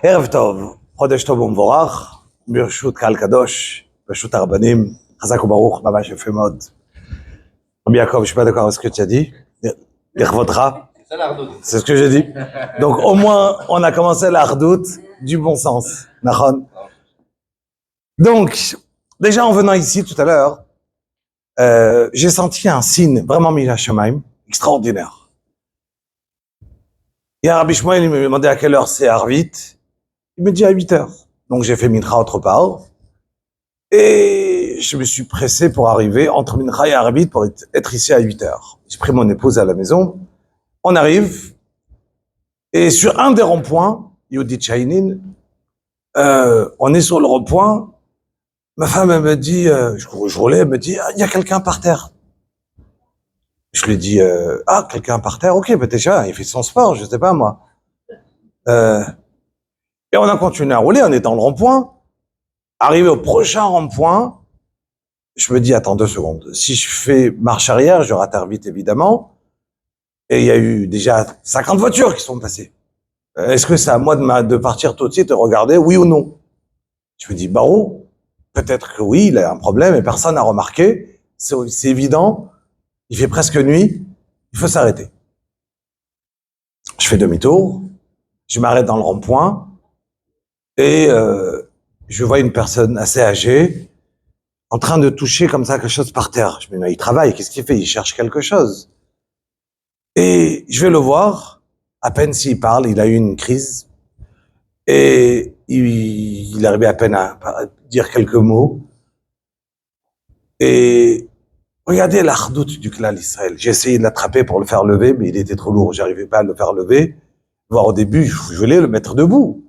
ערב טוב, חודש טוב ומבורך, ברשות קהל קדוש, ברשות הרבנים, חזק וברוך, ממש יפה מאוד. רבי Yaakov, je suis pas d'accord avec ce que tu as dit, לכבודך, c'est ce que j'ai dit. Donc au moins, on a commencé la hardout du bon sens, nachon. Donc, déjà en venant ici tout à l'heure, j'ai senti un signe vraiment Mila Shemaim, extraordinaire. Il y a Rabbi Shmuel, il me demandait à quelle heure c'est Arvit. Il me dit à 8 heures. Donc j'ai fait Mincha autre part. Et je me suis pressé pour arriver entre Mincha et Arvit pour être ici à 8 heures. J'ai pris mon épouse à la maison. On arrive. Et sur un des ronds-points, Yehudit Shainin, on est sur le rond-point. Ma femme, elle me dit, je roulais, elle me dit, il y a quelqu'un par terre. Je lui dis, quelqu'un par terre, ok, déjà, il fait son sport, je sais pas moi. Et on a continué à rouler, on est dans le rond-point. Arrivé au prochain rond-point, je me dis, attends 2 secondes. Si je fais marche arrière, je rate vite évidemment. Et il y a eu déjà 50 voitures qui sont passées. Est-ce que c'est à moi de partir tout de suite et regarder, oui ou non? Je me dis, peut-être que oui, il a un problème et personne n'a remarqué. C'est évident. Il fait presque nuit. Il faut s'arrêter. Je fais demi-tour. Je m'arrête dans le rond-point. Et je vois une personne assez âgée en train de toucher comme ça quelque chose par terre. Je me dis, mais il travaille, qu'est-ce qu'il fait? Il cherche quelque chose. Et je vais le voir, à peine s'il parle, il a eu une crise. Et il arrivait à peine à dire quelques mots. Et regardez l'ardoute du clan d'Israël. J'ai essayé de l'attraper pour le faire lever, mais il était trop lourd, j'arrivais pas à le faire lever. Voire au début, je voulais le mettre debout.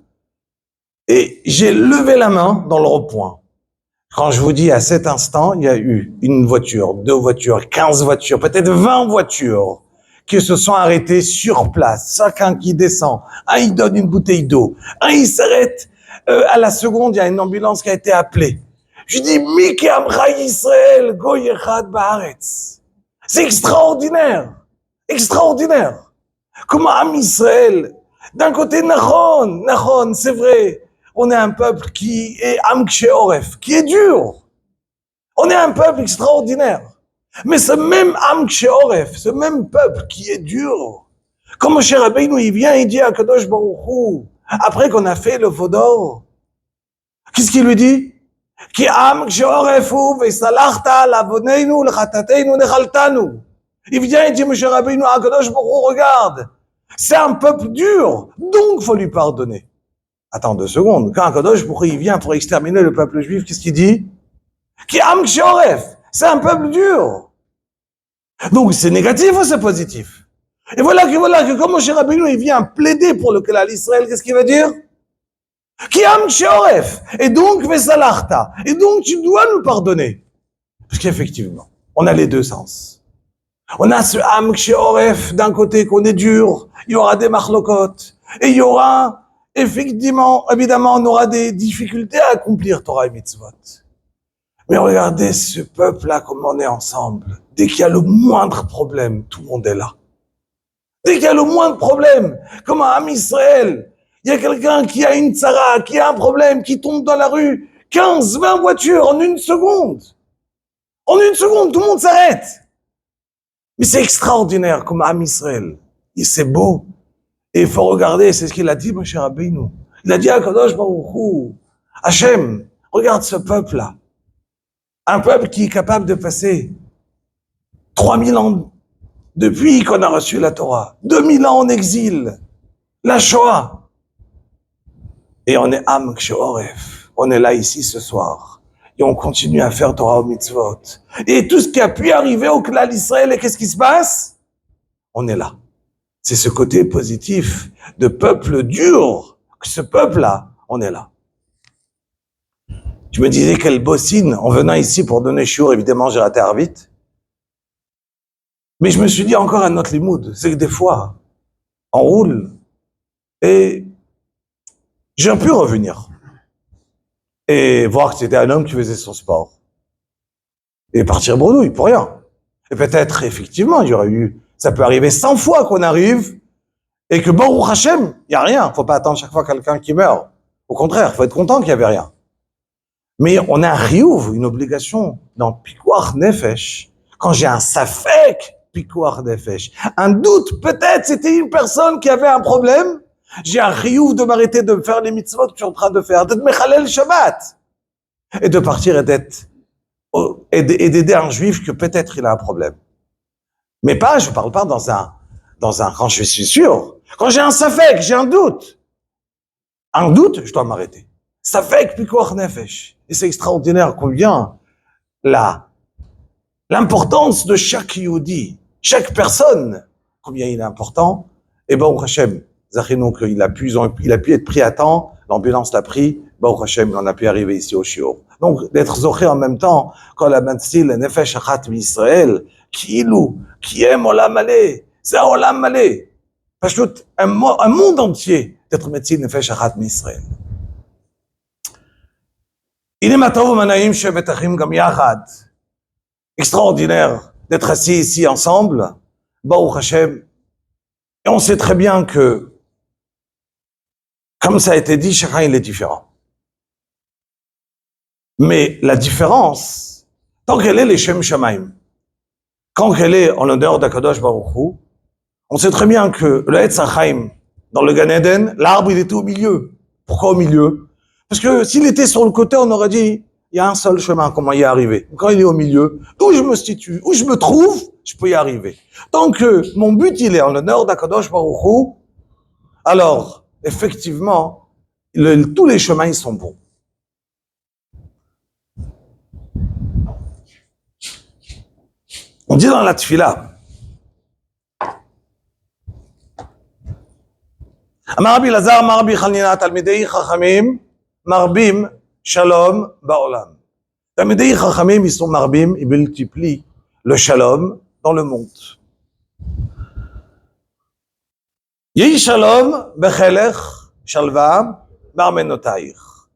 Et j'ai levé la main dans le rond-point. Quand je vous dis à cet instant, il y a eu une voiture, 2 voitures, 15 voitures, peut-être 20 voitures qui se sont arrêtées sur place. Chacun qui descend, un il donne une bouteille d'eau, un il s'arrête. À la seconde, il y a une ambulance qui a été appelée. Je dis, Miki Amra Yisrael, Goy Echad Baaretz. C'est extraordinaire, extraordinaire. Comment Am Israël, d'un côté, Nachon, c'est vrai. On est un peuple qui est Am Ksheoref, qui est dur. On est un peuple extraordinaire. Mais ce même Am Ksheoref, ce même peuple qui est dur, comme Moshe Rabbeinu, il vient, il dit à Kadosh Baruch Hu, après qu'on a fait le Vaudor, qu'est-ce qu'il lui dit? Ki Am Ksheoref hu ve'salachta lavoneinu l'chatateinu nechaltanu. Il vient, il dit Moshe Rabbeinu à Kadosh Baruch Hu, regarde, c'est un peuple dur, donc faut lui pardonner. Attends 2 secondes. Quand Kadosh Baruch Hu, il vient pour exterminer le peuple juif, qu'est-ce qu'il dit? Qui Am Ksheoref. C'est un peuple dur. Donc c'est négatif ou c'est positif? Et voilà que comme Moshe Rabbeinu, il vient plaider pour le Klal Israël, qu'est-ce qu'il veut dire? Qui Am Ksheoref. Et donc, Vesalachta. Et donc, tu dois nous pardonner. Parce qu'effectivement, on a les 2 sens. On a ce Am Ksheoref d'un côté qu'on est dur, il y aura des machlokot, et il y aura, effectivement, évidemment, on aura des difficultés à accomplir Torah et Mitzvot. Mais regardez ce peuple-là, comme on est ensemble. Dès qu'il y a le moindre problème, tout le monde est là. Dès qu'il y a le moindre problème, comme à Am Israël, il y a quelqu'un qui a une tzara, qui a un problème, qui tombe dans la rue, 15, 20 voitures en 1 seconde. En 1 seconde, tout le monde s'arrête. Mais c'est extraordinaire, comme à Am Israël. Et c'est beau. Et il faut regarder, c'est ce qu'il a dit, Moshe Rabbeinu. Il a dit à Kadosh Baruch Hu, Hachem, regarde ce peuple-là. Un peuple qui est capable de passer 3000 ans depuis qu'on a reçu la Torah, 2000 ans en exil, la Shoah. Et on est Am Ksheoref. On est là ici ce soir. Et on continue à faire Torah au Mitzvot. Et tout ce qui a pu arriver au Klal Israël, et qu'est-ce qui se passe? On est là. C'est ce côté positif de peuple dur, que ce peuple-là, on est là. Je me disais quel beau signe, en venant ici pour donner shiur, évidemment j'ai raté Arvit. Mais je me suis dit encore un autre limoud, c'est que des fois, on roule, et j'ai pu revenir, et voir que c'était un homme qui faisait son sport, et partir bredouille, pour rien. Et peut-être, effectivement, il y aurait eu, ça peut arriver 100 fois qu'on arrive, et que Baruch Hashem, il n'y a rien. Il ne faut pas attendre chaque fois quelqu'un qui meurt. Au contraire, il faut être content qu'il n'y avait rien. Mais on a un riyuv, une obligation dans Pikuach Nefesh. Quand j'ai un safek Pikuach Nefesh, un doute, peut-être c'était une personne qui avait un problème, j'ai un riyuv de m'arrêter de faire les mitzvot que je suis en train de faire, d'être Mechalel Shabbat, et de partir et d'aider un juif que peut-être il a un problème. Mais pas, je parle pas dans un, quand je suis sûr. Quand j'ai un safek, j'ai un doute, je dois m'arrêter. Safek Pikuach Nefesh. Et c'est extraordinaire combien l'importance de chaque Yehudi, chaque personne, combien il est important. Et Baruch Hashem, Zachino, il a pu être pris à temps, l'ambulance l'a pris, Baruch Hashem, on a pu arriver ici au Shiur. Donc, d'être zoché en même temps, quand la Matzil, Nefesh Achat Israël, qui aime Olam Malé, c'est Olam Malé. Parce que un monde entier d'être Matzil Nefesh Achat Israël. Il est matov manaim shebetachim gam yachad. Extraordinaire d'être assis ici ensemble, Baruch Hashem. Et on sait très bien que, comme ça a été dit, chacun il est différent. Mais la différence, tant qu'elle est les Shem Shamaim, quand elle est en l'honneur d'Akadosh Baruch Hu, on sait très bien que le Etz HaChaim, dans le Gan Eden, l'arbre il était au milieu. Pourquoi au milieu? Parce que s'il était sur le côté, on aurait dit, il y a un seul chemin, comment y arriver. Quand il est au milieu, où je me situe, où je me trouve, je peux y arriver. Tant que mon but, il est en l'honneur d'Akadosh Baruch Hu, alors, effectivement, tous les chemins, ils sont bons. On dit dans la Tfila, Amar Rabbi Lazar, Amar Rabbi Chanina, Talmidei Chachamim, Marbim, Shalom, Baolam. Talmidei Chachamim, ils sont Marbim, ils multiplient le Shalom dans le monde. Yehi Shalom, Bechelech, Shalva, Barmenotaïr.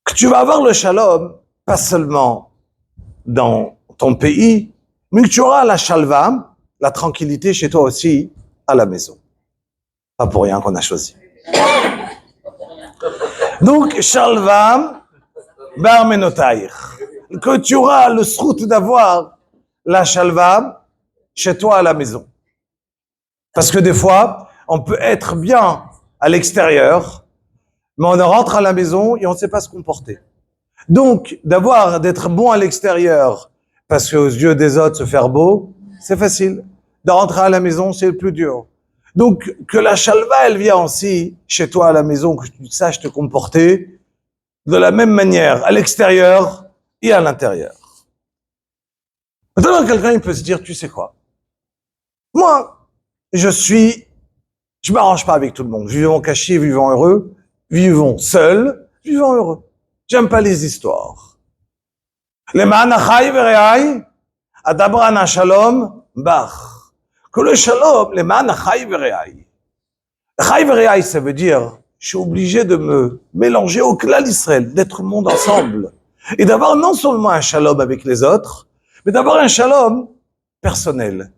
Que tu vas avoir le Shalom, pas seulement dans ton pays, mais que tu auras la Shalva, la tranquillité chez toi aussi, à la maison. Pas pour rien qu'on a choisi. Donc, Shalva, Barmenotaïr. Que tu auras le srout d'avoir la Shalva chez toi à la maison. Parce que des fois, on peut être bien à l'extérieur, mais on rentre à la maison et on ne sait pas se comporter. Donc, d'être bon à l'extérieur, parce qu'aux yeux des autres, se faire beau, c'est facile. De rentrer à la maison, c'est le plus dur. Donc, que la Shalva, elle vient aussi chez toi à la maison, que tu saches te comporter de la même manière à l'extérieur et à l'intérieur. Maintenant, quelqu'un, il peut se dire, tu sais quoi? Moi, je m'arrange pas avec tout le monde. Vivons cachés, vivons heureux. Vivons seuls, vivons heureux. J'aime pas les histoires. Leman achai vereai, adabrana shalom, bach. Que le shalom, leman achai vereai. Achai vereai, ça veut dire, je suis obligé de me mélanger au klal Israël, d'être monde ensemble. Et d'avoir non seulement un shalom avec les autres, mais d'avoir un shalom personnel.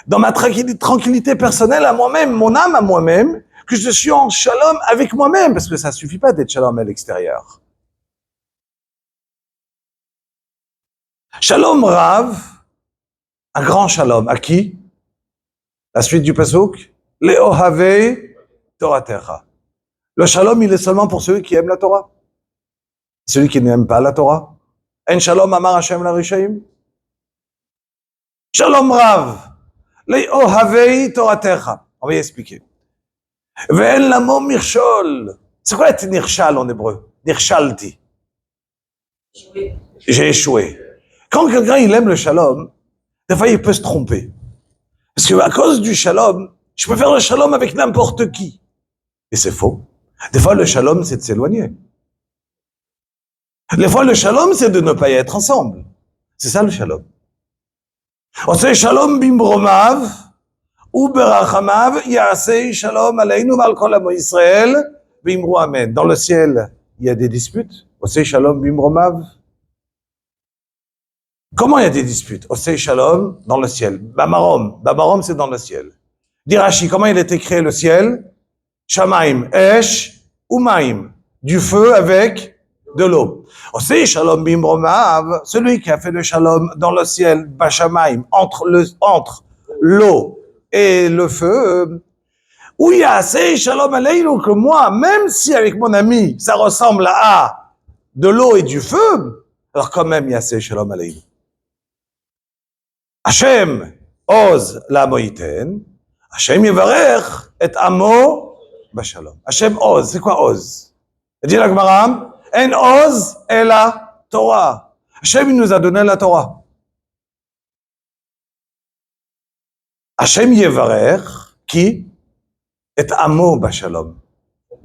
Dans ma tranquillité personnelle à moi-même, mon âme à moi-même, que je suis en shalom avec moi-même, parce que ça suffit pas d'être shalom à l'extérieur. Shalom Rav, un grand shalom. À qui? La suite du pasuk, Le'ohavei Toratecha. Le shalom, il est seulement pour ceux qui aiment la Torah. Celui qui n'aime pas la Torah. En shalom amar Hashem la rishaim. Shalom Rav, Le'ohavei Toratecha. On va y expliquer. Ve'en lamo mirshol. C'est quoi être nirshal en hébreu? Nirshalti. J'ai échoué. Quand quelqu'un il aime le shalom, des fois il peut se tromper. Parce que à cause du shalom, je peux faire le shalom avec n'importe qui. Et c'est faux. Des fois le shalom c'est de s'éloigner. Des fois le shalom c'est de ne pas y être ensemble. C'est ça le shalom. On sait shalom bimbromav. Uberachamav yasei shalom aleinu mal kol amo Israël v'imru amen. Dans le ciel, il y a des disputes. Osei shalom bimromav. Comment il y a des disputes? Osei shalom dans le ciel. Bamarom c'est dans le ciel. Dit Rashi, comment il était créé le ciel? Shamaim, Esh, Umaim. Du feu avec de l'eau. Aussi, Shalom Bimromav, celui qui a fait le Shalom dans le ciel, Bashamaim, entre l'eau et le feu, oui, assez Shalom Aleinu, que moi, même si avec mon ami, ça ressemble à de l'eau et du feu, alors quand même, il y a assez Shalom Aleinu. Hashem, Oz, la Moïten, Hashem Yevarech, et Amo, Bashalom. Hashem Oz, c'est quoi Oz? Dit la Gemara, En Oz est la Torah. Hashem, il nous a donné la Torah. Hashem Yevarech, qui est Amo Bashalom.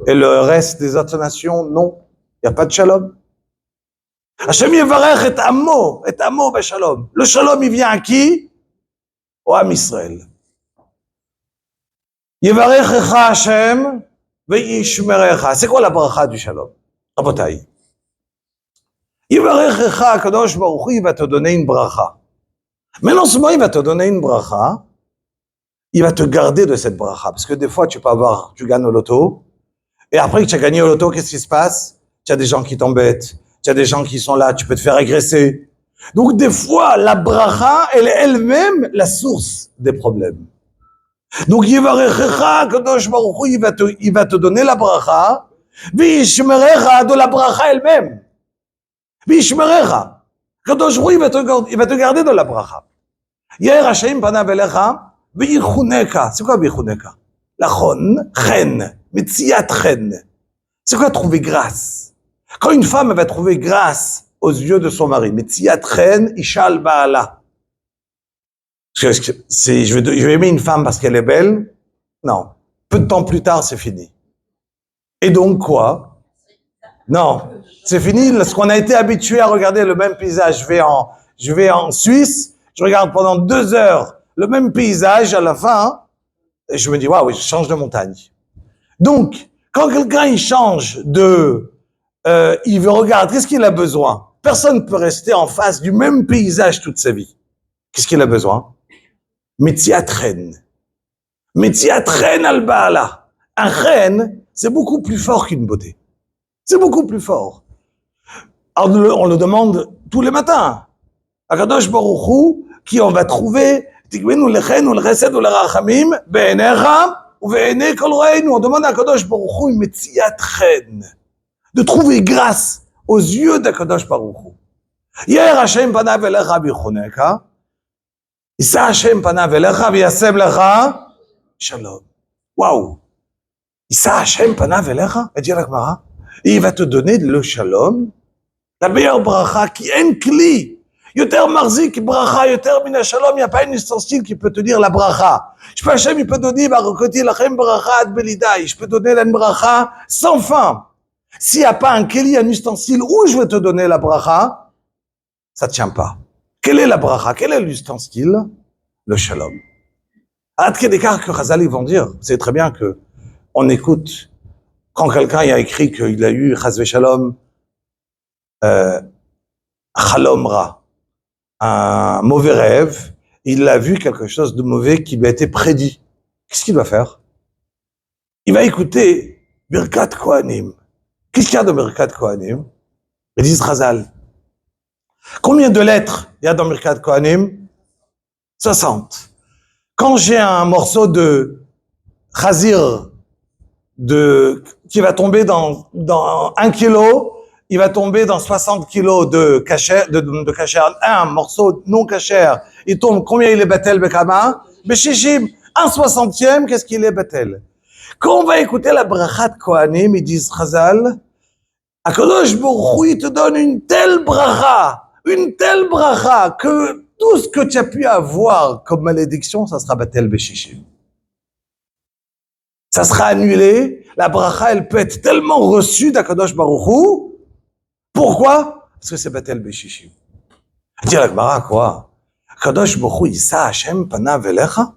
Et le reste des autres nations, non. Il n'y a pas de Shalom. Hashem Yevarech est Amo Bashalom. Le Shalom, il vient à qui? Au Am Israël. Yevarechecha Hashem ve'yishmerecha. C'est quoi la bracha du Shalom? Rabotai. Yevarechecha Kadosh Baruch Hu, il va te donner une bracha. Mais non seulement il va te donner une bracha, il va te garder de cette bracha. Parce que des fois, tu gagnes au loto, et après que tu as gagné au loto, qu'est-ce qui se passe? Tu as des gens qui t'embêtent, tu as des gens qui sont là, tu peux te faire agresser. Donc des fois, la bracha, elle est elle-même la source des problèmes. Donc, Yevarechecha, Kadosh Baruch Hu, il va te donner la bracha, Vishmerecha, de la bracha elle-même. Vishmerecha. Kadosh Baruch Hu, il va te garder de la bracha. Yair Hashem panav elecha, Vichuneka. C'est quoi Vichuneka? La chen, Metziat chen. C'est quoi trouver grâce? Quand une femme va trouver grâce aux yeux de son mari, Metziat chen, Ishal Baala. Je vais aimer une femme parce qu'elle est belle? Non. Peu de temps plus tard, c'est fini. Et donc quoi? Non. C'est fini. Lorsqu'on a été habitué à regarder le même paysage, je vais en Suisse, je regarde pendant 2 heures le même paysage, à la fin, et je me dis, waouh, je change de montagne. Donc, quand quelqu'un, il change il veut regarder, qu'est-ce qu'il a besoin? Personne ne peut rester en face du même paysage toute sa vie. Qu'est-ce qu'il a besoin? Metziat chen. Metziat chen al baala. Un chen, c'est beaucoup plus fort qu'une beauté. C'est beaucoup plus fort. Alors, on le demande tous les matins. Akadosh Baruch Hu, qui on va trouver, tikvenu lechen ul chesed ul rachamim, be'enecha ou be'enei kol ro'einu. On demande à Akadosh Baruch Hu, metziat chen, de trouver grâce aux yeux d'Akadosh Baruch Hu. Yair Hashem panav elecha vichuneka. Issa Hashem panav elecha v'yasem lecha shalom. Waouh! Issa Hashem panav elecha, et dit la Gemara, il va te donner le shalom, la meilleure bracha qui est un kli. Yoter marzik bracha, yoter mina shalom, il n'y a pas un ustensile qui peut te dire la bracha. Je peux Hashem, il peut donner barakoti lachem bracha ad belidai. Je peux donner la bracha sans fin. S'il n'y a pas un kli, un ustensile où je vais te donner la bracha, ça ne tient pas. Quelle est la bracha? Quel est l'ustensile? Le shalom. À Tkedekar que Chazal, ils vont dire, vous savez très bien que on écoute quand quelqu'un a écrit qu'il a eu Chaz Shalom, Chalom Ra, un mauvais rêve, il a vu quelque chose de mauvais qui lui a été prédit. Qu'est-ce qu'il va faire? Il va écouter Birkat Kohanim. Qu'est-ce qu'il y a de Birkat Kohanim? Ils disent Chazal. Combien de lettres il y a dans Birkat Kohanim? 60. Quand j'ai un morceau de chazir qui va tomber dans 1 kilo, il va tomber dans 60 kilos de kasher, un morceau non kasher, il tombe, combien il est batel bekama? Beshishim, 1/60, qu'est-ce qu'il est batel? Quand on va écouter la brachat Kohanim, ils disent Chazal, Akadosh Baruch Hu, il te donne une telle bracha, que tout ce que tu as pu avoir comme malédiction, ça sera batel beshishim. Ça sera annulé. La bracha, elle peut être tellement reçue d'Akadosh Baruch Hu. Pourquoi? Parce que c'est batel beshishim. Dire la Gemara, quoi? Akadosh Baruch Hu, Issa Hashem panav elecha.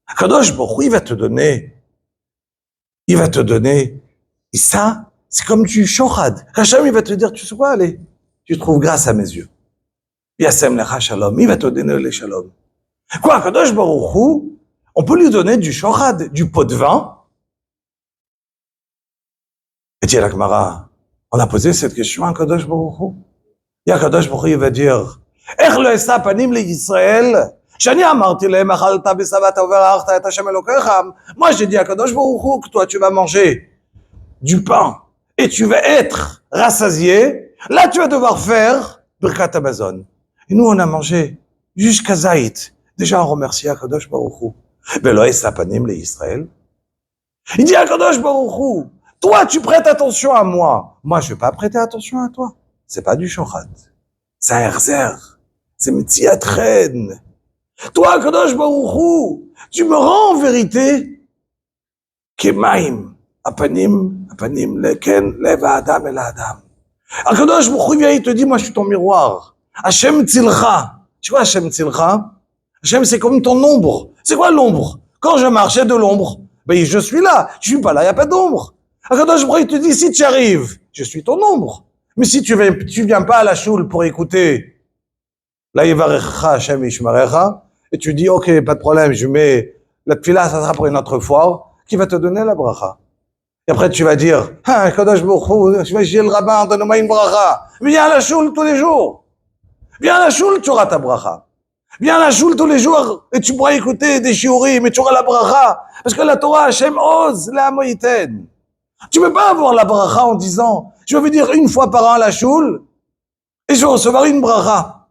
Akadosh Baruch Hu, il va te donner. Issa, c'est comme du shochad. Hashem, il va te dire, tu sais quoi, allez, tu trouves grâce à mes yeux. Yasem lecha shalom, il va te donner le shalom. Quoi, Kadosh Baruch Hu, On peut lui donner du shochad, du pot de vin. Et dit la Gemara, on a posé cette question à Kadosh Baruch Hu. Et Kadosh Baruch Hu, il va dire, איך לא אשא פנים לישראל, שאני אמרתי להם, אכלת ושבעת וברכת את השם אלוקיך. Moi, j'ai dit à Kadosh Baruch Hu que toi, tu vas manger du pain et tu vas être rassasié. Là, tu vas devoir faire Birkat Hamazon. Et nous, on a mangé jusqu'à Zaït. Déjà, on remercie à Kadosh Baruch Hu. ולא אשא פנים לישראל. Il dit à Kadosh Baruch Hu, toi, tu prêtes attention à moi. Moi, je vais pas prêter attention à toi. C'est pas du shochad. C'est un herzer. C'est metziat chen. Toi, Kadosh Baruch Hu, tu me rends en vérité kemaim, apanim, leken, lev adam el adam. Kadosh Baruch Hu vient, il te dit, moi, je suis ton miroir. Hashem tzilcha. Tu vois Hashem tzilcha? Hashem, c'est comme ton ombre. C'est quoi l'ombre? Quand je marche, il y a de l'ombre. Ben, je suis là. Je suis pas là, il n'y a pas d'ombre. Kadosh Baruch Hu, il te dit, si tu arrives, je suis ton ombre. Mais si tu viens pas à la choule pour écouter la Yevarecha Hashem Ishmarecha, et tu dis, ok, pas de problème, je mets la tefila, ça sera pour une autre fois, qui va te donner la bracha. Et après, tu vas dire, Kadosh Baruch Hu, je vais chez le rabbin, donne-moi une bracha. Viens à la choule tous les jours. Viens à la choule, tu auras ta bracha. Viens à la choule tous les jours, et tu pourras écouter des shiurim, mais tu auras la bracha. Parce que la Torah, Hashem ose la moïten. Tu peux pas avoir la bracha en disant, je vais venir une fois par an à la choule, et je vais recevoir une bracha.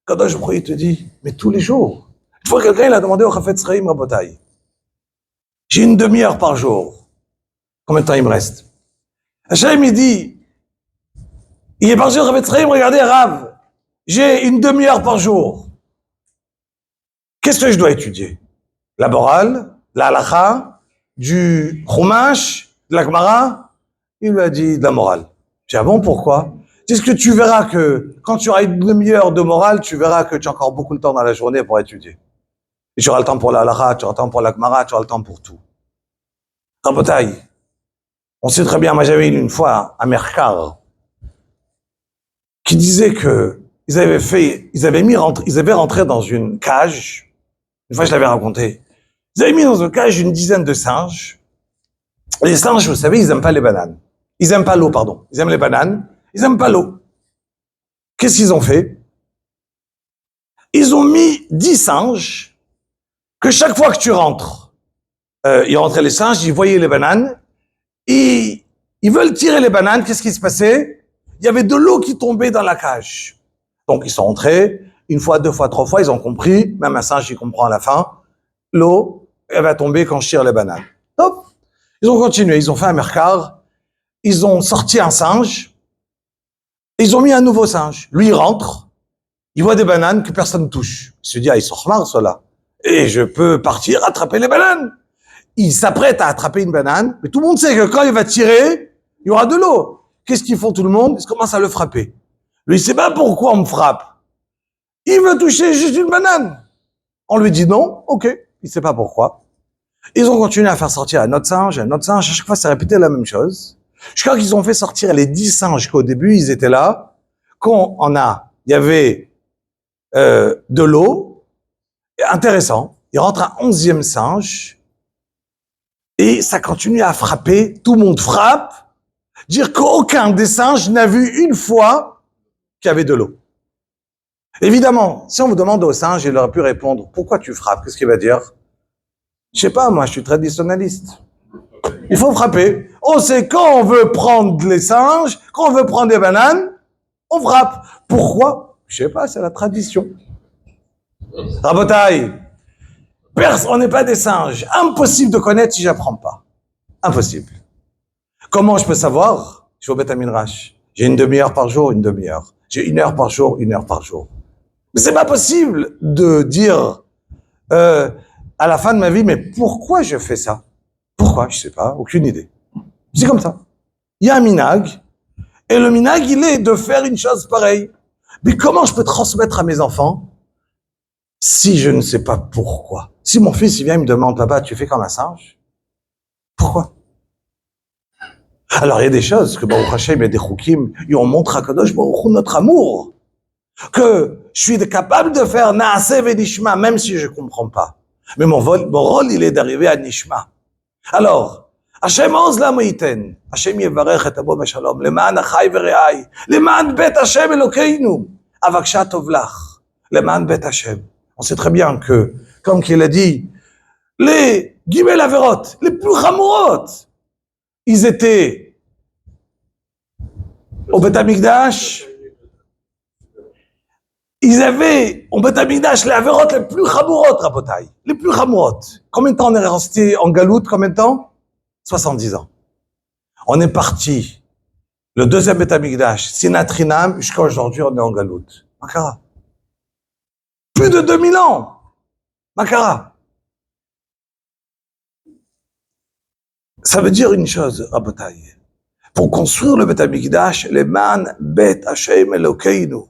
Kadosh Baruch Hu, il te dit, mais tous les jours. Une fois, quelqu'un, il a demandé au Chafetz Chaim Rabotai, j'ai une demi-heure par jour. Combien de temps il me reste? Hashem, il dit, il est parti au Chafetz Chaim, regardez, Rav, j'ai une demi-heure par jour. Qu'est-ce que je dois étudier? La morale, la halacha, du chumash, de la Gemara? Il lui a dit de la morale. J'ai dit, ah bon, pourquoi? C'est que tu verras que, quand tu auras une demi-heure de morale, tu verras que tu as encore beaucoup de temps dans la journée pour étudier. Et tu auras le temps pour la halacha, tu auras le temps pour la Gemara, tu auras le temps pour tout. Rabotai, on sait très bien, moi j'avais une fois un merkar qui disait que ils avaient rentré dans une cage. Une fois, je l'avais raconté. Ils avaient mis dans une cage une dizaine de singes. Les singes, vous savez, ils aiment pas les bananes. Ils aiment pas l'eau, pardon. Ils aiment les bananes. Ils aiment pas l'eau. Qu'est-ce qu'ils ont fait? Ils ont mis 10 singes que chaque fois que tu rentres, ils rentraient les singes, ils voyaient les bananes, et ils veulent tirer les bananes. Qu'est-ce qui se passait? Il y avait de l'eau qui tombait dans la cage. Donc, ils sont entrés. Une fois, deux fois, trois fois, ils ont compris. Même un singe, il comprend à la fin. L'eau, elle va tomber quand je tire les bananes. Hop. Ils ont continué. Ils ont fait un merkar. Ils ont sorti un singe. Ils ont mis un nouveau singe. Lui, il rentre. Il voit des bananes que personne ne touche. Il se dit, ah, ils sont smart, ceux-là. Et je peux partir attraper les bananes. Il s'apprête à attraper une banane. Mais tout le monde sait que quand il va tirer, il y aura de l'eau. Qu'est-ce qu'ils font tout le monde? Ils commencent à le frapper. Lui, il sait pas pourquoi on me frappe. Il veut toucher juste une banane. On lui dit non, ok, il sait pas pourquoi. Ils ont continué à faire sortir un autre singe, à chaque fois, ça répétait la même chose. Je crois qu'ils ont fait sortir les 10 singes qu'au début, ils étaient là. Il y avait de l'eau. Intéressant. Il rentre un 11e singe. Et ça continue à frapper. Tout le monde frappe. Dire qu'aucun des singes n'a vu une fois qu'il y avait de l'eau. Évidemment, si on vous demande au singe, il aurait pu répondre, pourquoi tu frappes? Qu'est-ce qu'il va dire? Je sais pas, moi, je suis traditionnaliste. Il faut frapper. On sait quand on veut prendre les singes, quand on veut prendre des bananes, on frappe. Pourquoi? Je sais pas, c'est la tradition. Rabotai, on n'est pas des singes. Impossible de connaître si j'apprends pas. Impossible. Comment je peux savoir? Je vais au Beth Midrash. J'ai une demi-heure par jour, une demi-heure. J'ai 1 heure par jour, 1 heure par jour. Mais c'est pas possible de dire à la fin de ma vie, mais pourquoi je fais ça? Pourquoi? Je sais pas, aucune idée. C'est comme ça. Il y a un minag, et le minag, il est de faire une chose pareille. Mais comment je peux transmettre à mes enfants si je ne sais pas pourquoi? Si mon fils, il vient, il me demande, papa, tu fais comme un singe? Pourquoi? Alors, il y a des choses que Baruch Hashem, il y a des choukim, et on montre à Kadosh Baruch Hu notre amour. Que je suis capable de faire Naaseh Vedishma, même si je comprends pas. Mais mon rôle, il est d'arriver à Nishma. Alors, Hashem ose la moïten. Hashem yevarech et abo meshalom. Leman achai vereai. Leman bet Hashem Elokeinu. Avaksha tovlach. Leman bet Hashem. On sait très bien que, comme qu'il a dit, les Gimel Averot, les plus Hamurot, ils étaient au Beth Amikdash. Ils avaient au Beth Amikdash les Averot les plus Hamurot, Rabotai. Les plus Hamurot. Combien de temps on est resté en galoute? Combien de temps? 70 ans. On est parti. Le deuxième Beth Amikdash, Sinatrinam, jusqu'à aujourd'hui, on est en galoute. Makara. Plus de 2000 ans. Makara. Ça veut dire une chose, Rabotai. Pour construire le Beth Amikdash, les man Bet Hashem Elokeinu,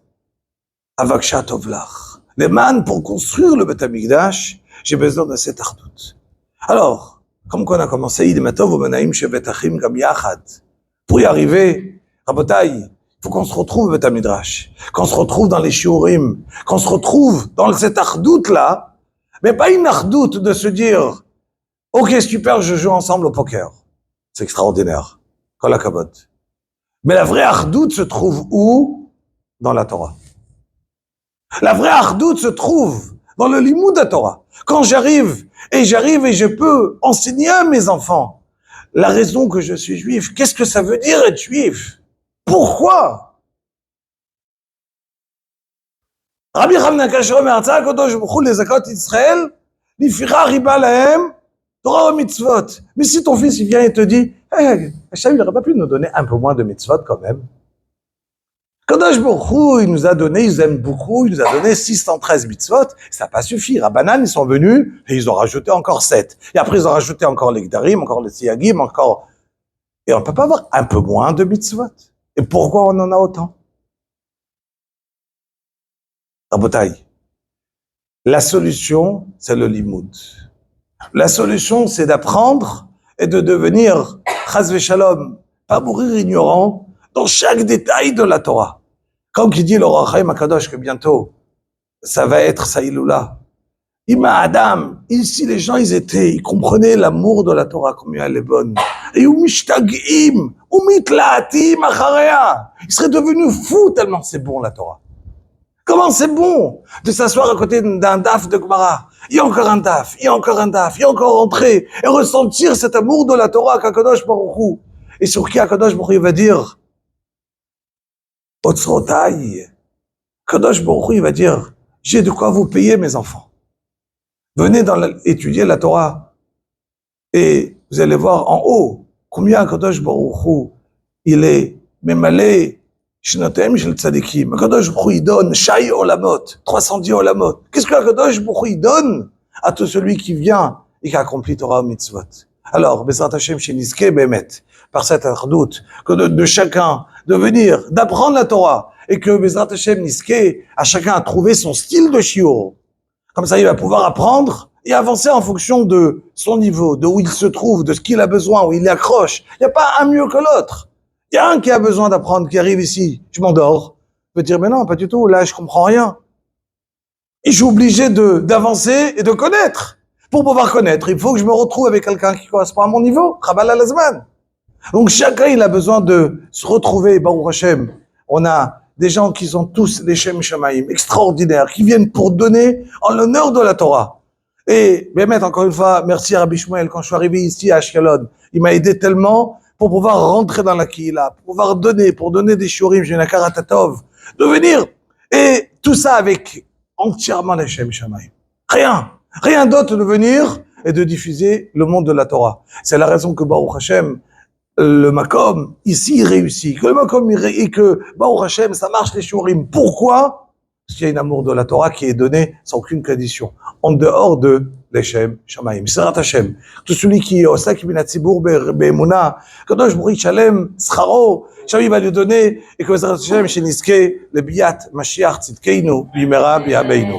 Avaksha Tovlach. Les man, pour construire le Beth Amikdash, j'ai besoin de cette ardoute. Alors, comme qu'on a commencé, pour y arriver, Rabotai, il faut qu'on se retrouve au Beth Midrash, qu'on se retrouve dans les shiurim, qu'on se retrouve dans cette ardoute-là, mais pas une ardoute de se dire, ok, super, je joue ensemble au poker. C'est extraordinaire. Kol hakavod. Mais la vraie ardoute se trouve où? Dans la Torah. La vraie ardoute se trouve dans le limud de la Torah. Quand j'arrive et je peux enseigner à mes enfants la raison que je suis juif. Qu'est-ce que ça veut dire être juif? Pourquoi? Rabbi Chanina Kasher Me'artza HaKadosh Baruch Hu lezakot Israël, Lifira riba lahem, Torah mitzvot. Mais si ton fils il vient et te dit, hey, Hachem, il n'aurait pas pu nous donner un peu moins de mitzvot quand même. Kadosh Baruch Hu, il nous a donné, ils aiment beaucoup, il nous a donné 613 mitzvot, ça n'a pas suffi. Rabbanan, ils sont venus et ils ont rajouté encore 7. Et après, ils ont rajouté encore les Gdarim, encore les Siyagim, encore... Et on ne peut pas avoir un peu moins de mitzvot. Et pourquoi on en a autant? Rabotai, la solution, c'est le limoud. La solution, c'est d'apprendre et de devenir, chas v'shalom, pas mourir ignorant dans chaque détail de la Torah. Comme qui dit l'Or HaChaim HaKadosh que bientôt, ça va être Saïloula. Ima Adam, ici les gens ils comprenaient l'amour de la Torah, combien elle est bonne. Et Umishtagim, Umitlaatim Achareya. Ils seraient devenus fous tellement c'est bon la Torah. Comment c'est bon de s'asseoir à côté d'un daf de Gemara. Il y a encore un daf, il y a encore un daf, il y a encore rentrer et ressentir cet amour de la Torah qu'Akadosh Baruch Hu. Et sur qui Akadosh Baruch Hu va dire Otzrotai, Kadosh Baruch Hu, il va dire, j'ai de quoi vous payer, mes enfants. Venez étudier la Torah. Et vous allez voir en haut, combien Kadosh Baruch Hu, il est mémalé, shnotem shel tzadikim. Kadosh Baruch Hu, il donne, shai olamot, 310 olamot. Qu'est-ce que Kadosh Baruch Hu, il donne à tout celui qui vient et qui accomplit Torah mitzvot? Alors, Bezrat Hashem sheniske bemet, par cette ardoute, que de chacun, de venir, d'apprendre la Torah, et que Bezrat Hashem niske, à chacun à trouver son style de shiur. Comme ça, il va pouvoir apprendre et avancer en fonction de son niveau, de où il se trouve, de ce qu'il a besoin, où il accroche. Il n'y a pas un mieux que l'autre. Il y a un qui a besoin d'apprendre, qui arrive ici, je m'endors. Il peut dire, mais non, pas du tout, là, je comprends rien. Et je suis obligé d'avancer et de connaître. Pour pouvoir connaître, il faut que je me retrouve avec quelqu'un qui correspond à mon niveau. Chabal al-Azman. Donc chacun, il a besoin de se retrouver, Baruch Hashem. On a des gens qui sont tous des Shem Shamaim, extraordinaires, qui viennent pour donner en l'honneur de la Torah. Et, Bémet, encore une fois, merci à Rabbi Shmuel, quand je suis arrivé ici à Ashkelon, il m'a aidé tellement pour pouvoir rentrer dans la Kihila, pour pouvoir donner, pour donner des shurim, j'ai une Karatatov, de venir. Et tout ça avec entièrement les Shem Shamaim. Rien d'autre de venir et de diffuser le monde de la Torah. C'est la raison que Baruch Hashem, le Makom, ici, il réussit. Que le Makom, et que Baruch Hashem, ça marche les shurim. Pourquoi? Parce qu'il y a un amour de la Torah qui est donné sans aucune condition. En dehors de l'Eshem Shamaim. Bezrat Hashem. Tout celui qui est au sac min hatzibur be'emuna, Kadosh Baruch Hu Shalem, Scharo, Shalom va lui donner, et que Bezrat Hashem, sheniske, le biyat Mashiach tzidkeinu, bimera biyameinu.